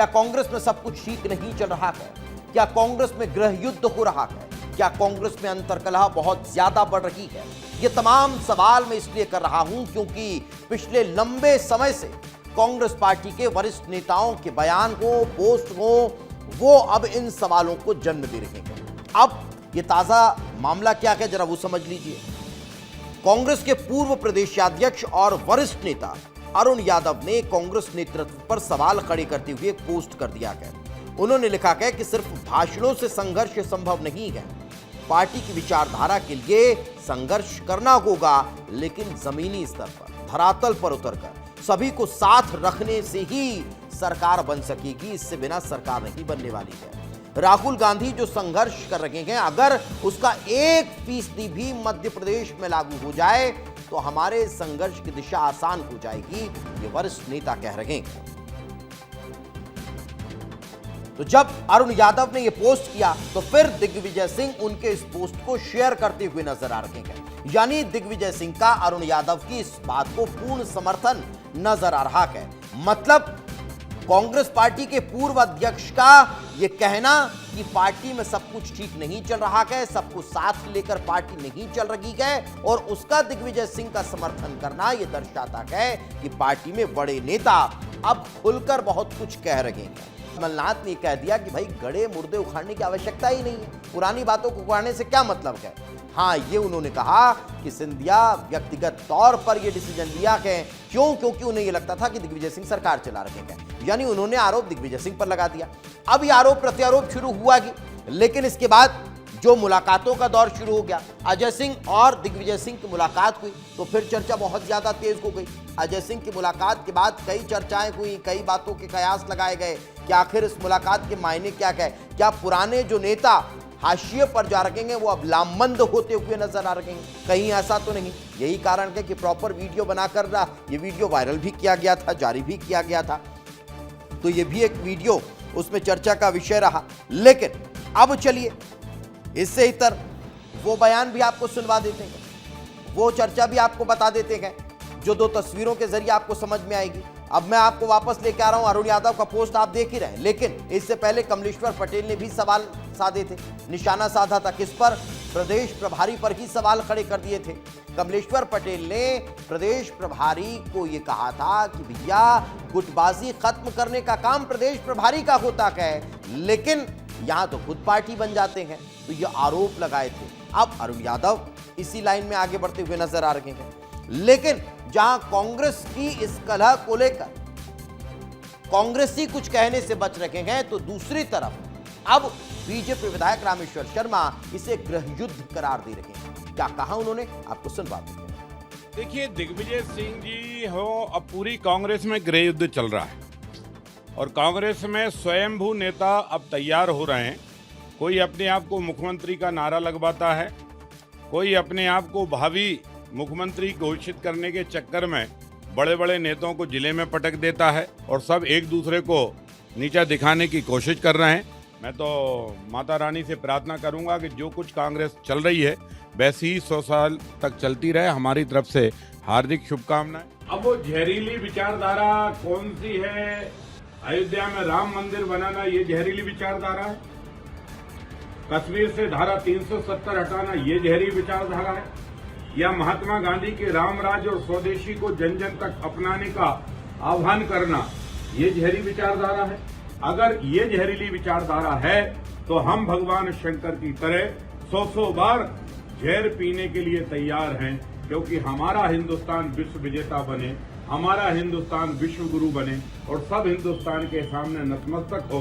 क्या कांग्रेस में सब कुछ ठीक नहीं चल रहा है? क्या कांग्रेस में गृह युद्ध हो रहा है? क्या कांग्रेस में अंतर्कलह बहुत ज्यादा बढ़ रही है? ये तमाम सवाल मैं इसलिए कर रहा हूं क्योंकि पिछले लंबे समय से कांग्रेस पार्टी के वरिष्ठ नेताओं के बयान हो, पोस्ट हो, वो अब इन सवालों को जन्म दे रहे हैं। अब ये ताजा मामला क्या है जरा वो समझ लीजिए। कांग्रेस के पूर्व प्रदेशाध्यक्ष और वरिष्ठ नेता अरुण यादव ने कांग्रेस नेतृत्व पर सवाल खड़े करते हुए एक पोस्ट कर दिया है। उन्होंने लिखा है कि सिर्फ भाषणों से संघर्ष संभव नहीं है, पार्टी की विचारधारा के लिए संघर्ष करना होगा, लेकिन जमीनी स्तर पर, धरातल पर उतरकर सभी को साथ रखने से ही सरकार बन सकेगी। इससे बिना सरकार नहीं बनने वाली है। राहुल गांधी जो संघर्ष कर रहे हैं, अगर उसका 1% भी मध्य प्रदेश में लागू हो जाए तो हमारे संघर्ष की दिशा आसान हो जाएगी, ये वरिष्ठ नेता कह रहे हैं। तो जब अरुण यादव ने यह पोस्ट किया तो फिर दिग्विजय सिंह उनके इस पोस्ट को शेयर करते हुए नजर आ रहे हैं। यानी दिग्विजय सिंह का अरुण यादव की इस बात को पूर्ण समर्थन नजर आ रहा है। मतलब कांग्रेस पार्टी के पूर्व अध्यक्ष का यह कहना कि पार्टी में सब कुछ ठीक नहीं चल रहा है, सबको साथ लेकर पार्टी नहीं चल रही है, और उसका दिग्विजय सिंह का समर्थन करना यह दर्शाता है कि पार्टी में बड़े नेता अब खुलकर बहुत कुछ कह रहे हैं। कमलनाथ ने कह दिया कि भाई गड़े मुर्दे उखाड़ने की आवश्यकता ही नहीं है, पुरानी बातों को उखाड़ने से क्या मतलब है। हाँ, ये उन्होंने कहा कि सिंधिया व्यक्तिगत तौर पर यह डिसीजन लिया है, क्योंकि उन्हें यह लगता था कि दिग्विजय सिंह सरकार चला रहे हैं। यानी उन्होंने आरोप दिग्विजय सिंह पर लगा दिया। अब ये आरोप प्रत्यारोप शुरू हुआ कि, लेकिन इसके बाद जो मुलाकातों का दौर शुरू हो गया, अजय सिंह और दिग्विजय सिंह की मुलाकात हुई तो फिर चर्चा बहुत ज्यादा तेज हो गई। अजय सिंह की मुलाकात के बाद कई चर्चाएं हुई, कई बातों के कयास लगाए गए कि आखिर इस मुलाकात के मायने क्या है। क्या पुराने जो नेता हाशिए पर जा रहे हैं वो अब लामबंद होते हुए नजर आ रहे हैं? कहीं ऐसा तो नहीं। यही कारण है कि प्रॉपर वीडियो बनाकर ये वीडियो वायरल भी किया गया था, जारी भी किया गया था, तो ये भी एक वीडियो उसमें चर्चा का विषय रहा। लेकिन अब चलिए इससे इतर वो बयान भी आपको सुनवा देते हैं, वो चर्चा भी आपको बता देते हैं जो दो तस्वीरों के जरिए आपको समझ में आएगी। अब मैं आपको वापस लेके आ रहा हूं, अरुण यादव का पोस्ट आप देख ही रहे हैं, लेकिन इससे पहले कमलेश्वर पटेल ने भी सवाल साधे थे, निशाना साधा था किस पर? प्रदेश प्रभारी पर ही सवाल खड़े कर दिए थे। कमलेश्वर पटेल ने प्रदेश प्रभारी को यह कहा था कि भैया गुटबाजी खत्म करने का काम प्रदेश प्रभारी का होता है, लेकिन यहां तो खुद पार्टी बन जाते हैं, तो ये आरोप लगाए थे। अब अरुण यादव इसी लाइन में आगे बढ़ते हुए नजर आ रहे हैं। लेकिन जहां कांग्रेस की इस कलह को लेकर कांग्रेसी कुछ कहने से बच रहे हैं, तो दूसरी तरफ अब बीजेपी विधायक रामेश्वर शर्मा इसे गृह युद्ध करार दे रहे हैं। क्या कहा उन्होंने, आपको सुनवाते हैं। देखिए, दिग्विजय सिंह जी हो, अब पूरी कांग्रेस में गृह युद्ध चल रहा है और कांग्रेस में स्वयंभू नेता अब तैयार हो रहे हैं। कोई अपने आप को मुख्यमंत्री का नारा लगवाता है, कोई अपने आप को भावी मुख्यमंत्री घोषित करने के चक्कर में बड़े बड़े नेताओं को जिले में पटक देता है, और सब एक दूसरे को नीचा दिखाने की कोशिश कर रहे हैं। मैं तो माता रानी से प्रार्थना करूंगा कि जो कुछ कांग्रेस चल रही है वैसी ही 100 साल तक चलती रहे। हमारी तरफ से हार्दिक शुभकामनाएं। अब वो जहरीली विचारधारा कौन सी है? अयोध्या में राम मंदिर बनाना ये जहरीली विचारधारा है? कश्मीर से धारा 370 हटाना ये जहरीली विचारधारा है? या महात्मा गांधी के रामराज और स्वदेशी को जन जन तक अपनाने का आह्वान करना ये जहरीली विचारधारा है? अगर ये जहरीली विचारधारा है तो हम भगवान शंकर की तरह 100 बार जहर पीने के लिए तैयार हैं, क्योंकि हमारा हिंदुस्तान विश्व विजेता बने, हमारा हिंदुस्तान विश्व गुरु बने और सब हिंदुस्तान के सामने नतमस्तक हो।